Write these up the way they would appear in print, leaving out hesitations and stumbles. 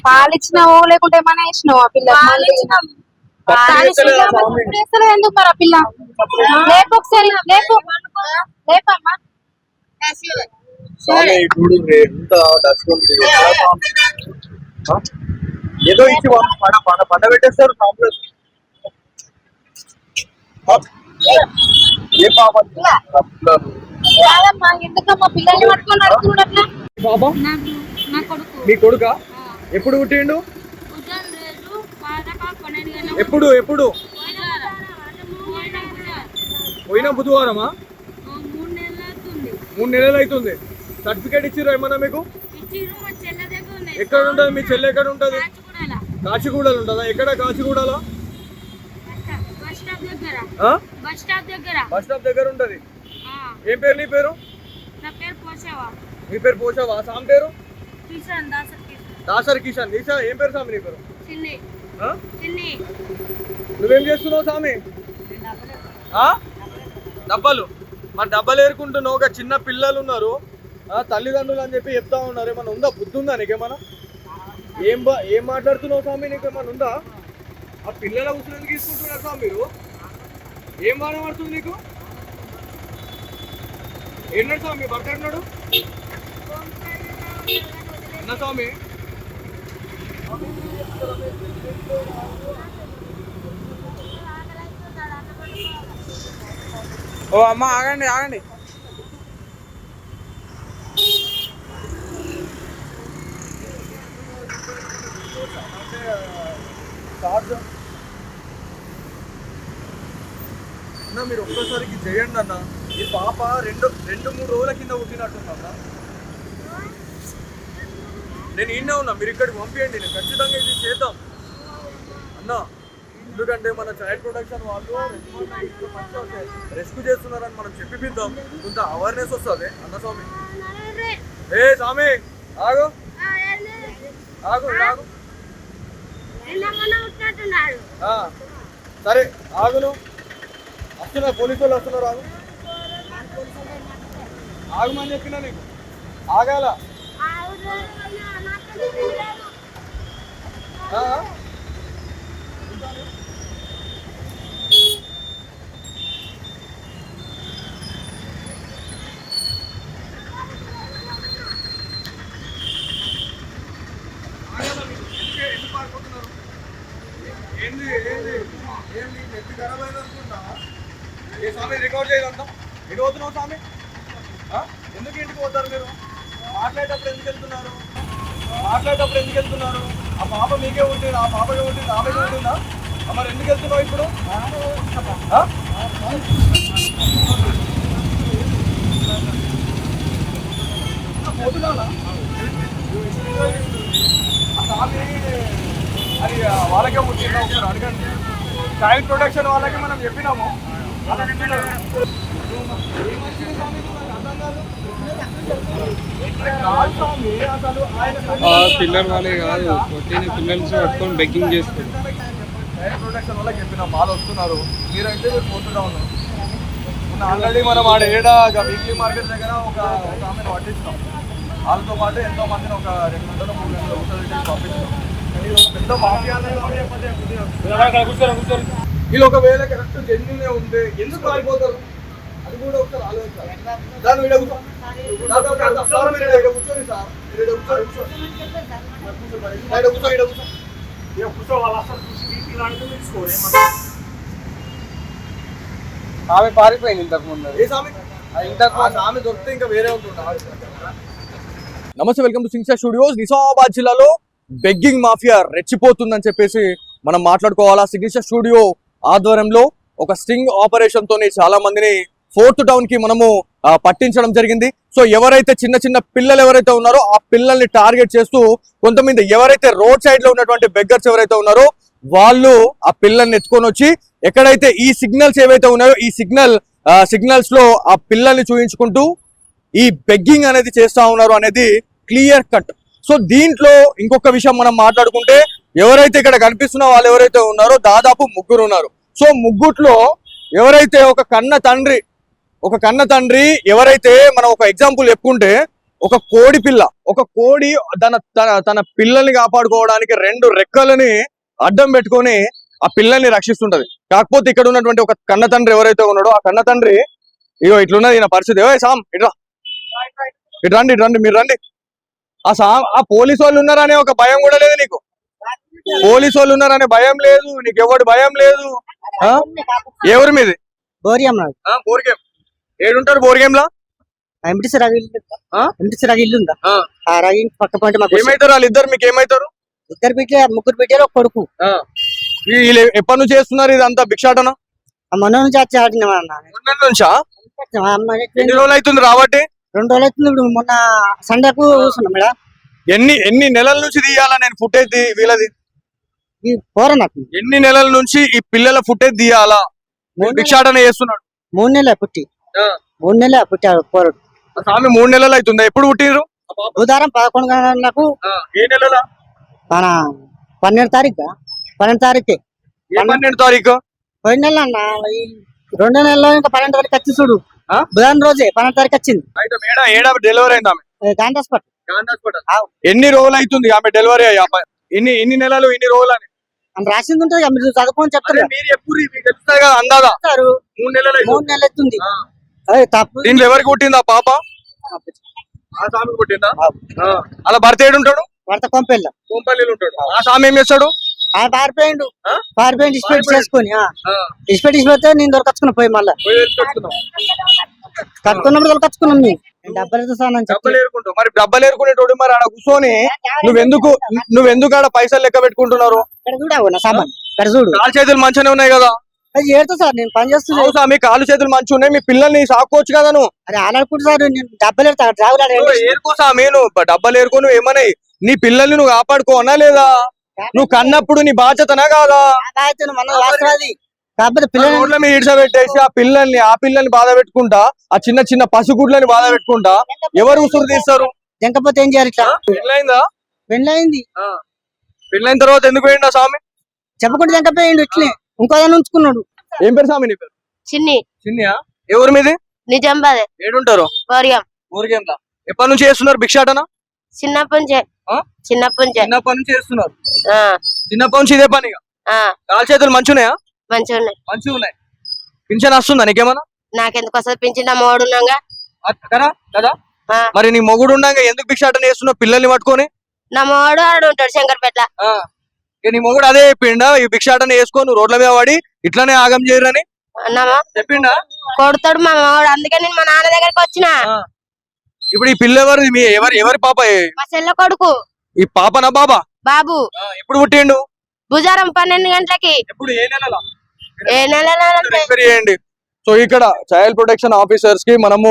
పాలిచ్చినావో లేకుంటే ఏమైనా వేసినావు ఆ పిల్ల ఎందుకు మరి ఆ పిల్ల లేపు ఒకసారి లేపు లేపమ్మా ఏదో ఇచ్చి పండబెట్టేస్తారు ఏ పాప ఎందుకమ్మా పిల్లల్ని పట్టుకొని నడుచుకున్నట్లా బాబా మీ కొడుక ఎప్పుడు పుట్టిండు ఎప్పుడు ఎప్పుడు పోయిన బుధవారమా 3 నెలలు అవుతుంది సర్టిఫికేట్ ఇచ్చిర్రు ఏమన్నా మీకు ఎక్కడ ఉంటుంది మీ చెల్లె ఎక్కడ ఉంటుంది కాచిగూడలో ఉంటుందా ఎక్కడ కాచిగూడలో బస్ స్టాప్ దగ్గర ఉంటది ఏం పేరు నీ పేరు మీ పేరు పోషావా సామ్ పేరు దాసర్ కిషన్ నీసా ఏం పేరు సామి నీ పేరు నువ్వేం చేస్తున్నావు సామి డబ్బాలు మరి డబ్బాలు ఏరుకుంటున్నావు ఒక చిన్న పిల్లలు ఉన్నారు తల్లిదండ్రులు అని చెప్పి చెప్తా ఉన్నారు ఏమన్నా ఉందా బుద్ధి ఉందా నీకేమన్నా ఏం మాట్లాడుతున్నావు స్వామి నీకేమన్నా ఉందా ఆ పిల్లల ఉసులు తీసుకుంటున్నారు స్వామి మీరు ఏం మాట్లాడుతుంది నీకు ఏంటంటే స్వామి భర్త అంటున్నాడు అన్న స్వామి ఓ అమ్మ ఆగండి ఆగండి అన్న మీరు ఒక్కసారికి చేయండి అన్న ఈ పాప 2-3 రోజుల కింద పుట్టినట్టున్నా నేను ఈయన ఉన్నా మీరు ఇక్కడికి పంపించండి నేను ఖచ్చితంగా ఇది చేద్దాం అన్న ఎందుకంటే మన చైల్డ్ ప్రొటెక్షన్ వాళ్ళు రెస్క్యూ చేస్తున్నారని మనం చెప్పిద్దాం కొంత అవేర్నెస్ వస్తుంది అన్న స్వామి ఏ స్వామి ఆగు ఆగు ఆగు సరే ఆగును వస్తున్నారు పోలీసు వాళ్ళు వస్తున్నారు ఆగు ఆగమని చెప్పినా నీకు ఆగాల ఏంది ఏంది ఏంది నెత్తి ఖరాబ్ అయింది అనుకుంటా ఏ స్వామి రికార్డ్ చేయదంతా ఎటు పోతున్నావు స్వామి ఎందుకు ఇంటికి పోతారు మీరు మాట్లాడేటప్పుడు ఎందుకు వెళ్తున్నారు ఆ పాప మీకే ఉంటుంది ఆ పాపకే ఉంటుంది ఆమెకే ఉంటుందా మరి ఎందుకు వెళ్తున్నావు ఇప్పుడు పోతున్నానా స్వామి అది వాళ్ళకే ముట్టిందా ఒకసారి అడగండి చైల్డ్ ప్రొటెక్షన్ వాళ్ళకి మనం చెప్పినాము పిల్లలు వాళ్ళే కాదు పిల్లల్ని పట్టుకొని బెగ్గింగ్ చేస్తారు చైల్డ్ ప్రొటెక్షన్ వాళ్ళకి చెప్పినాం వాళ్ళు వస్తున్నారు మీరైతే మీరు పోతున్నా ఉన్నారు ఆల్రెడీ మనం ఆడ వీక్లీ మార్కెట్ దగ్గర ఒక ఆమెను పట్టించినాం వాళ్ళతో పాటు ఎంతో మందిని ఒక 2 గంటలు 3 గంటలు ఊసలు పంపించినాం పెద్ద వీళ్ళు ఒకవేళ కరెక్ట్ జెన్యునే ఉంటే ఎందుకు పారిపోతారు అది కూడా ఒకసారి ఆలోచించాలి దాన్ని కూర్చోండి సార్ ఆమె పారిపోయింది ఇంతకు ముందు ఏ సామి ఆమె దొరికితే ఇంకా వేరే ఉంటుందా నమస్తే వెల్కమ్ టు సింగ్సా స్టూడియోస్ నిజామాబాద్ జిల్లాలో బెగ్గింగ్ మాఫియా రెచ్చిపోతుందని చెప్పేసి మనం మాట్లాడుకోవాలా సిగ్నేచర్ స్టూడియో ఆధ్వర్యంలో ఒక స్టింగ్ ఆపరేషన్ తోని చాలా మందిని 4th టౌన్ కి మనము పట్టించడం జరిగింది సో ఎవరైతే చిన్న చిన్న పిల్లలు ఎవరైతే ఉన్నారో ఆ పిల్లల్ని టార్గెట్ చేస్తూ కొంతమంది ఎవరైతే రోడ్ సైడ్ లో ఉన్నటువంటి బెగ్గర్స్ ఎవరైతే ఉన్నారో వాళ్ళు ఆ పిల్లల్ని ఎత్తుకొని వచ్చి ఎక్కడైతే ఈ సిగ్నల్స్ ఏవైతే ఉన్నాయో ఈ సిగ్నల్స్ లో ఆ పిల్లల్ని చూపించుకుంటూ ఈ బెగ్గింగ్ అనేది చేస్తా ఉన్నారు అనేది క్లియర్ కట్ సో దీంట్లో ఇంకొక విషయం మనం మాట్లాడుకుంటే ఎవరైతే ఇక్కడ కనిపిస్తున్న వాళ్ళు ఎవరైతే ఉన్నారో దాదాపు 3 ఉన్నారు సో ముగ్గుట్లో ఎవరైతే ఒక కన్న తండ్రి ఎవరైతే మనం ఒక ఎగ్జాంపుల్ చెప్పుకుంటే ఒక కోడి పిల్ల, ఒక కోడి తన పిల్లల్ని కాపాడుకోవడానికి 2 రెక్కలని అడ్డం పెట్టుకొని ఆ పిల్లల్ని రక్షిస్తుంటది. కాకపోతే ఇక్కడ ఉన్నటువంటి ఒక కన్న తండ్రి ఎవరైతే ఉన్నాడో ఆ కన్న తండ్రి ఇగో ఇట్లున్నది ఈయన పరిస్థితి. ఏ సామ్ ఇటు రండి మీరు రండి. ఆ పోలీసు వాళ్ళు ఉన్నారనే ఒక భయం కూడా లేదు నీకు. పోలీసు వాళ్ళు ఉన్నారనే భయం లేదు నీకు, ఎవడు భయం లేదు. ఎవరి మీది? బోరియం బోర్గేమ్. ఏడుంటారు బోర్గేమ్ లా? ఎంపీటీసీ ఇల్లు ఉందా? ఆ రవి పక్క పాయింట్ మాకు ఏమైతారు వాళ్ళిద్దరు? మీకు ఏమైతారు? 2 బిడ్డలు 3 బిడ్డలు ఒక కొడుకు. వీళ్ళు ఎప్పటి నుంచి చేస్తున్నారు ఇదంతా భిక్షాటన? మొన్న నుంచి వచ్చి ఆడినామన్నా. నుంచా? ఎన్ని రోజులు అవుతుంది రాబట్టి? 2 రోజులు అవుతుంది. ఇప్పుడు మొన్న సండేకు కూర్చున్నాం మేడం. ఎన్ని నెలల నుంచి తీయాలా నేను ఫుటేజ్ వీళ్ళది? పోరా నాకు ఎన్ని నెలల నుంచి ఈ పిల్లల ఫుటేజ్ తీయాలా? భిక్షాటన చేస్తున్నాడు. 3 నెలలు పుట్టి 3 నెలలు పుట్టాడు పోరాడు. స్వామి 3 నెలలు అవుతుందా? ఎప్పుడు పుట్టిరు? బుధవారం 11 గంటలకు. ఏ నెల? మన 12 తారీఖు 12 తారీఖు 12 తారీఖు పోయిన నెల అన్న. 2 నెలల్లో ఇంకా 12 తారీఖు వచ్చి చూడు. బుధవారం రోజే 12 తారీఖు వచ్చింది. ఏడా డెలివరీ అయింది ఆమె? గాంధీ హాస్పిటల్. ఎన్ని రోజులు అవుతుంది ఆమె డెలివరీ అయ్యి? ఇన్ని నెలలు ఇన్ని రోజులు అని రాసింది ఉంటుంది. మీరు చదువుకొని చెప్తారు అందాదా? 3 నెలలు అవుతుంది. తప్పు. దీంట్లో ఎవరికి పుట్టిందా పాప? ఆ స్వామికి పుట్టిందా? అలా భర్త ఏడుంటాడు? భర్త కొంపల్లిలో ఉంటాడు. ఆ స్వామి ఏం చేస్తాడు? పారిపోయిండు ఇస్పెట్ చేసుకొని ఇస్పెడితే నేను దొరకచ్చుకున్నా పోయి మళ్ళా కట్టుకున్నప్పుడు దొరకచ్చుకున్నాం. డబ్బలు ఏరుకుంటావు. మరి డబ్బలు ఏరుకునేటోడు మరి ఆడ కూర్చొని నువ్వెందుకు ఆడ పైసలు లెక్క పెట్టుకుంటున్నారు? సామాన్ ఇక్కడ చూడు. కాలు చేతులు మంచిగానే ఉన్నాయి కదా? అది ఏడుతా సార్, నేను పని చేస్తున్నా. మీ కాలు చేతులు మంచిగా ఉన్నాయి, మీ పిల్లల్ని సాకోవచ్చు కదా నువ్వు. అరే ఆడుకుంటు సార్, నేను డబ్బలు ఏరుకోసా మీరు డబ్బలు ఏరుకో. నువ్వు ఏమన్నా నీ పిల్లల్ని నువ్వు కాపాడుకోనా లేదా? నువ్వు కన్నప్పుడు నీ బాధ్యతనా కాదా? కాకపోతే పిల్లల మీద ఇడ్చబెట్టేసి ఆ పిల్లల్ని బాధ పెట్టుకుంటా, ఆ చిన్న పసిగుడ్లని బాధ పెట్టుకుంటా ఎవరు ఉసురు తీస్తారు? లేకపోతే ఏం చేయాలి? ఇట్లా పెళ్ళైందా? పెళ్ళైంది. పెళ్ళైన తర్వాత ఎందుకు పోయిండు ఆ స్వామి? చెప్పకుండా వెంకపోయిండు. ఇట్లే ఇంకోదాన్ని ఉంచుకున్నాడు. ఏం పేరు స్వామి నీ పేరు? చిన్నియా? ఎవరి మీది? నిజామాబాద్. ఏడుంటారు? ఊరికేంలా. ఎప్పటి నుంచి చేస్తున్నారు భిక్షాటన? చిన్నప్పటి నుంచి చేస్తున్నారు. చిన్నప్పటి నుంచి ఇదే పనిగా? కాలు చేతులు మంచిగున్నాయా? మంచిగా ఉన్నాయి. పింఛన్ వస్తుందా నీకేమన్నా? నాకెందుకు వస్తుంది పింఛన్? అమ్మవాడు ఉన్నాగా కదా. మరి నీ మొగుడు ఉన్నాగా ఎందుకు భిక్షాటన చేస్తున్నావు పిల్లల్ని పట్టుకొని? నా మొగుడు ఆడు ఉంటాడు శంకర్పేట. నీ మొగుడు అదే చెప్పిండా ఈ భిక్షాటన వేసుకొని రోడ్ల మీద పడి ఇట్లానే ఆగం చేయరని చెప్పిండా? కొడతాడు మా మొగుడు. అందుకే నేను మా నాన్న దగ్గరికి వచ్చిన. ఇప్పుడు ఈ పిల్ల ఎవరి పాప? మా చెల్ల కొడుకు. ఈ పాపనా బాబా? బాబు. ఎప్పుడు పుట్టిండు? బుధవారం 12 గంటలకి. ఎప్పుడు? ఏ నెల? చేయండి. సో ఇక్కడ చైల్డ్ ప్రొటెక్షన్ ఆఫీసర్స్ కి మనము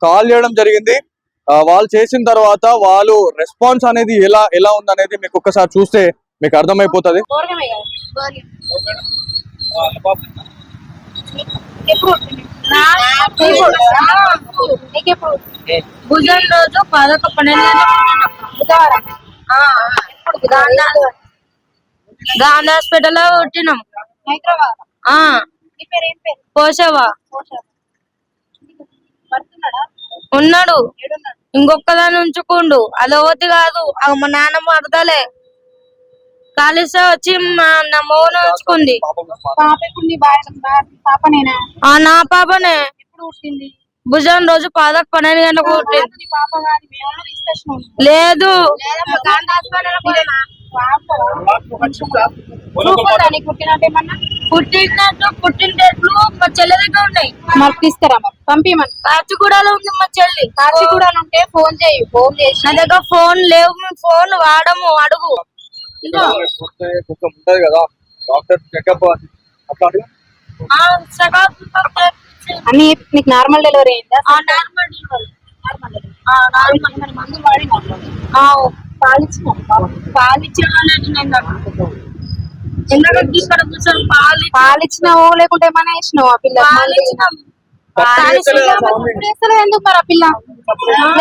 కాల్ చేయడం జరిగింది. వాళ్ళు చేసిన తర్వాత వాళ్ళు రెస్పాన్స్ అనేది ఎలా ఉందనేది మీకు ఒక్కసారి చూస్తే మీకు అర్థమైపోతుంది. భుజం రోజు 11 బుధవారం గాంధీ హాస్పిటల్ లో పుట్టినాం. పోషవా ఉన్నాడు. ఇంకొకదాన్ని ఉంచుకుండు. అది ఒకటి కాదు, మా నాన్నమ్మ అడతలే కాలిస్తే వచ్చి నా మోన ఉంచుకుంది. నా పాపనే. భుజం రోజు 12 గంటలకు పుట్టింది. లేదు పుట్టినట్లు మా చెల్లి దగ్గర ఉన్నాయి. మాకు తీసుకురా, పంపిమని. కాచిగూడలో ఉంది మా చెల్లి. కాచిగూడలో ఉంటే ఫోన్ చేసి నా దగ్గర ఫోన్ లేవు, మేము ఫోన్ వాడము. అడుగు. అన్ని నీకు నార్మల్ డెలివరీ అయిందా? పాలిచ్చినావో లేకుంటే ఏమైనా ఇచ్చినావు? ఆ పిల్ల ఎందుకు మరి? ఆ పిల్ల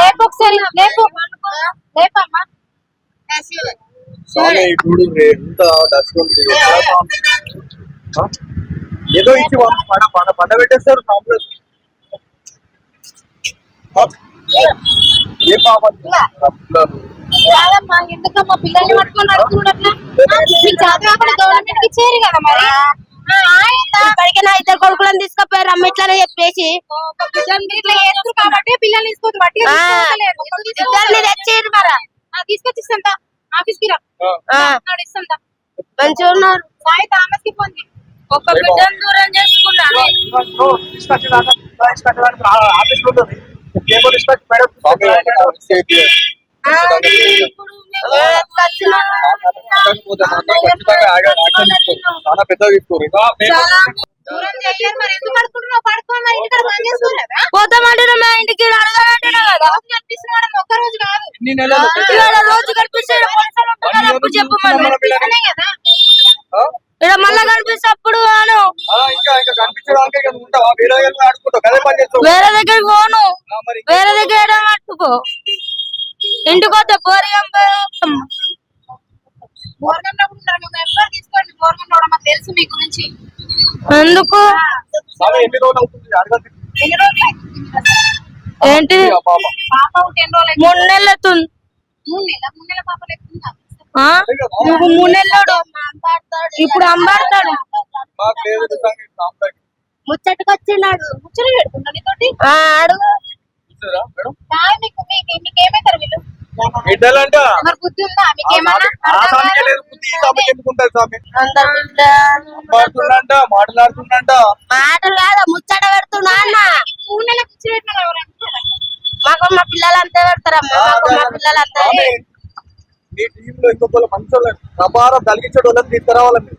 లేపు, ఒకసారి లేపమ్మా. ఏదో ఇచ్చి పండ పెట్టేస్తారు. ఏ పాప కాదమ్మా ఎందుకమ్మా పిల్లల్ని పట్టుకొని నడుచుకున్నట్లా మీకు చదువు గవర్నమెంట్ ఇచ్చేది కదా మరి ఇప్పటికైనా ఇద్దరు కొడుకులను తీసుకుపోయారు అమ్మ ఇట్లానే చెప్పేసి ఇట్లా చేస్తారు కాబట్టి పిల్లల్ని తీసుకోవద్దు బట్టి ఇద్దరిని తెచ్చేది మరి తీసుకొచ్చిస్తా ఆఫీస్ కి రా ఇస్తా మంచిగా ఉన్నారు సాయి తామస్కి పొంది ఒక్క బిడ్డను దూరం చేసుకున్నాను చాలా పెద్దగా తీసుకోరు దూరం చేయాలి మరి ఎందుకు పడుకుంటున్నావు పడుకో మరి ఇంటికాడ పని చేసుకోలేదా పోతామంటున్నా మా ఇంటికి అడగాలంటున్నా కదా కనిపిస్తున్నాడు ఒక్క రోజు కాదు ఎన్ని నెలలు ఇవాళ రోజు కనిపిస్తాడు పోలీసులు ఉంటారు కదా, అప్పుడు చెప్పు కనిపిస్తేనే కదా ఇక్కడ మళ్ళా కనిపిస్తే అప్పుడు అను ఇంకా కనిపించడానికి ఇంకా ఉంటావా వేరే దగ్గర ఆడుకుంటావు అదే పని చేస్తావు వేరే దగ్గరికి పోను మరి వేరే దగ్గర పట్టుకో ఇంటికి వస్తే పోరిగం బోర్గంలో ఉంటారు మేము ఎప్పుడు తీసుకోండి బోర్గంలో కూడా మాకు తెలుసు మీ గురించి ఎందుకు ఆమె ఎన్ని రోజులు అవుతుంది అడగండి ఎన్ని రోజులు ఏంటి ఆ పాప పాప 10 రోజులు 3 నెలలు అవుతుంది 3 నెలల పాప లేకుండా ఆ? నువ్వు 3 నెలలు ఇప్పుడు అంబాడతాడు మాకు లేదు నిజంగా సాంబాయి. ముచ్చటకు వచ్చినాడు ముచ్చట పెడుతున్నా నీతోటి అడుగు చూసారా మేడం కాదు మీకేమైతారు వీళ్ళు బిడ్డలంట మరి బుద్ధి ఉందా మీకేమన్నా ఆ స్వామికే లేదు బుద్ధి ఈ స్వామికి ఎందుకుంటారు స్వామి అందరు బిడ్డ మాట్లాడుతుండంట మాట్లాడుతుండంట మాటలు కాదా ముచ్చట పెడుతున్నా అన్న 3 నెలలకు ముచ్చట పెట్టినా ఎవరంటే మాకు మా పిల్లలు అంతే పెడతారమ్మా మాకు మా పిల్లలు అంతే స్వామి, మీ టీమ్ లో ఇంకొకరు మంచి వాళ్ళని ప్రమారం కలిగించే వాళ్ళని తీసుకురావాలని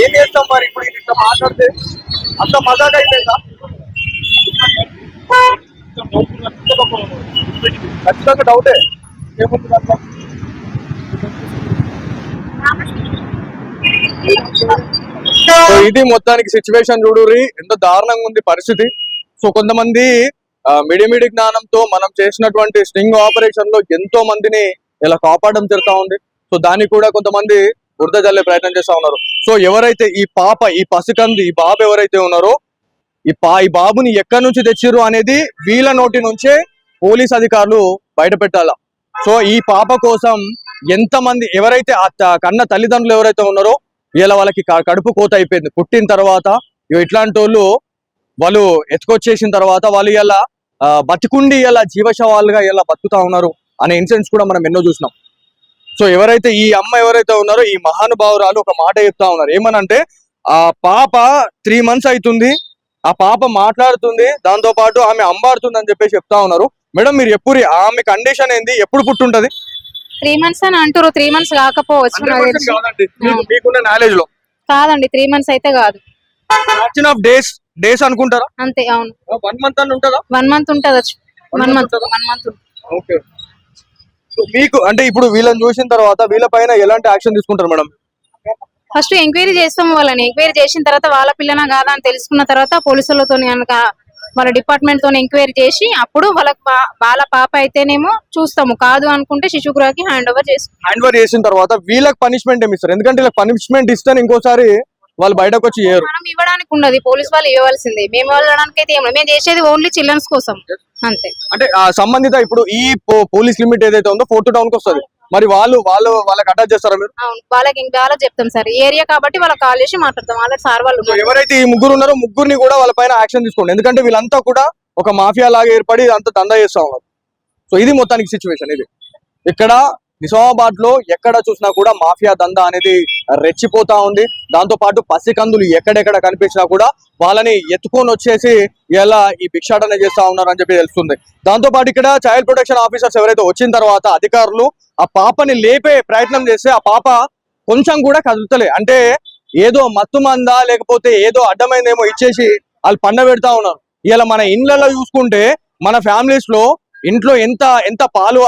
ఏం చేస్తాం మరి ఇప్పుడు ఇది ఇట్లా మాట్లాడితే అంత మజాక్ అయిపోయిందా ఖచ్చితంగా డౌటే ఏముంది అట్లా సో ఇది మొత్తానికి సిచ్యువేషన్ చూడుర్రి ఎంత దారుణంగా ఉంది పరిస్థితి. సో కొంతమంది మిడిమిడి జ్ఞానంతో మనం చేసినటువంటి స్టింగ్ ఆపరేషన్ లో ఎంతో మందిని ఇలా కాపాడడం జరుగుతా ఉంది. సో దాన్ని కూడా కొంతమంది బురద జల్లే ప్రయత్నం చేస్తా ఉన్నారు. సో ఎవరైతే ఈ పాప ఈ పసికంది ఈ బాబు ఎవరైతే ఉన్నారో ఈ బాబుని ఎక్కడి నుంచి తెచ్చిర్రు అనేది వీళ్ళ నోటి నుంచే పోలీస్ అధికారులు బయట పెట్టాల. సో ఈ పాప కోసం ఎంతమంది ఎవరైతే కన్న తల్లిదండ్రులు ఎవరైతే ఉన్నారో ఇలా వాళ్ళకి కడుపు కోత అయిపోయింది. పుట్టిన తర్వాత ఇట్లాంటి వాళ్ళు ఎత్తుకొచ్చేసిన తర్వాత వాళ్ళు ఇలా బతికుండి ఇలా జీవశవాలుగా ఇలా బతుకుతా ఉన్నారు అనే ఇన్సిడెంట్స్ కూడా మనం ఎన్నో చూసినాం. సో ఎవరైతే ఈ అమ్మ ఎవరైతే ఉన్నారో ఈ మహానుభావురాలు ఒక మాట చెప్తా ఉన్నారు. ఏమనంటే ఆ పాప 3 months అవుతుంది, ఆ పాప మాట్లాడుతుంది, దాంతో పాటు ఆమె అంబాడుతుంది అని చెప్పేసి చెప్తా ఉన్నారు. మేడం మీరు ఎప్పుడు ఆమె కండిషన్ ఏంది, ఎప్పుడు పుట్టుంటది? 3 months అని అంటారు. 3 months కాకపోవచ్చు నాకు తెలిసి. మీకున్న నాలెడ్జ్ లో కాదండి 3 months అయితే కాదు, ఫ్రాక్షన్ ఆఫ్ డేస్ అనుకుంటారా? అంతే. అవును 1 month అని ఉంటుందా? 1 month ఉంటది. 1 month ఉంటుందా? 1 month ఓకే. మీకు అంటే ఇప్పుడు వీళ్ళని చూసిన తర్వాత వీళ్ళ పైన ఎలాంటి యాక్షన్ తీసుకుంటారు మేడం? ఫస్ట్ ఎంక్వైరీ చేస్తాము వాళ్ళని. ఎంక్వైరీ చేసిన తర్వాత వాళ్ళ పిల్లనా కాదా అని తెలుసుకున్న తర్వాత పోలీసులతో కనుక వాళ్ళ డిపార్ట్మెంట్ తో ఎంక్వైరీ చేసి అప్పుడు వాళ్ళ పాప అయితేనేమో చూస్తాము, కాదు అనుకుంటే శిశుగృహకి హ్యాండ్ ఓవర్ చేసిన తర్వాత వీళ్ళకి పనిష్మెంట్ ఏమి ఇస్తారు? ఎందుకంటే ఇలా పనిష్మెంట్ ఇస్తే ఇంకోసారి వాళ్ళు బయటకు వచ్చి చేయరు. మనం ఇవ్వడానికి ఉండదు, పోలీస్ వాళ్ళు ఇవ్వాల్సిందే. మేము ఇవ్వడానికి అయితే ఏమో, మేము చేసేది ఓన్లీ చిల్డ్రన్స్ కోసం అంతే. అంటే ఆ సంబంధిత ఇప్పుడు ఈ పోలీస్ లిమిట్ ఏదైతే ఉందో 4 టౌన్ కి వస్తుంది, మరి వాళ్ళకి అటాచ్ చేస్తారా మీరు? అవును, వాళ్ళకి చెప్తాం సార్, ఏరియా కాబట్టి వాళ్ళకి కాల్ చేసి మాట్లాడతాం. వాళ్ళకి సార్ వాళ్ళు సో ఎవరైతే ఈ ముగ్గురు ఉన్నారో ముగ్గురిని కూడా వాళ్ళ పైన యాక్షన్ తీసుకోండి. ఎందుకంటే వీళ్ళంతా కూడా ఒక మాఫియా లాగా ఏర్పడి అంతా దందా చేస్తా ఉన్నారు. సో ఇది మొత్తానికి సిచ్యువేషన్. ఇది ఇక్కడ నిజామాబాద్ లో ఎక్కడ చూసినా కూడా మాఫియా దందా అనేది రెచ్చిపోతా ఉంది. దాంతో పాటు పసికందులు ఎక్కడెక్కడ కనిపించినా కూడా వాళ్ళని ఎత్తుకొని వచ్చేసి ఇలా ఈ భిక్షాటన చేస్తా ఉన్నారు అని చెప్పి తెలుస్తుంది. దాంతో పాటు ఇక్కడ చైల్డ్ ప్రొటెక్షన్ ఆఫీసర్స్ ఎవరైతే వచ్చిన తర్వాత అధికారులు ఆ పాపని లేపే ప్రయత్నం చేస్తే ఆ పాప కొంచెం కూడా కదులుతలే. అంటే ఏదో మత్తు మందా లేకపోతే ఏదో అడ్డమైందేమో ఇచ్చేసి వాళ్ళు పండ పెడతా ఉన్నారు. ఇలా మన ఇండ్లలో చూసుకుంటే మన ఫ్యామిలీస్ లో ఇంట్లో ఎంత పాలు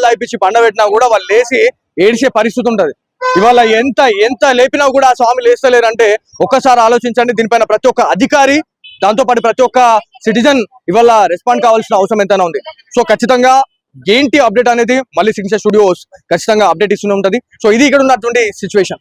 తాగిపించి పండబెట్టినా కూడా వాళ్ళు లేచి ఏడిసే పరిస్థితి ఉంటది. ఇవాళ ఎంత లేపినా కూడా ఆ స్వామి లేస్తలేరంటే ఒక్కసారి ఆలోచించండి. దీనిపైన ప్రతి ఒక్క అధికారి, దాంతో పాటు ప్రతి ఒక్క సిటిజన్ ఇవాళ రెస్పాండ్ కావాల్సిన అవసరం ఎంతైనా ఉంది. సో ఖచ్చితంగా ఏంటి అప్డేట్ అనేది మళ్ళీ సిగ్నేచర్ స్టూడియోస్ ఖచ్చితంగా అప్డేట్ ఇస్తూనే ఉంటది. సో ఇది ఇక్కడ ఉన్నటువంటి సిచ్యువేషన్.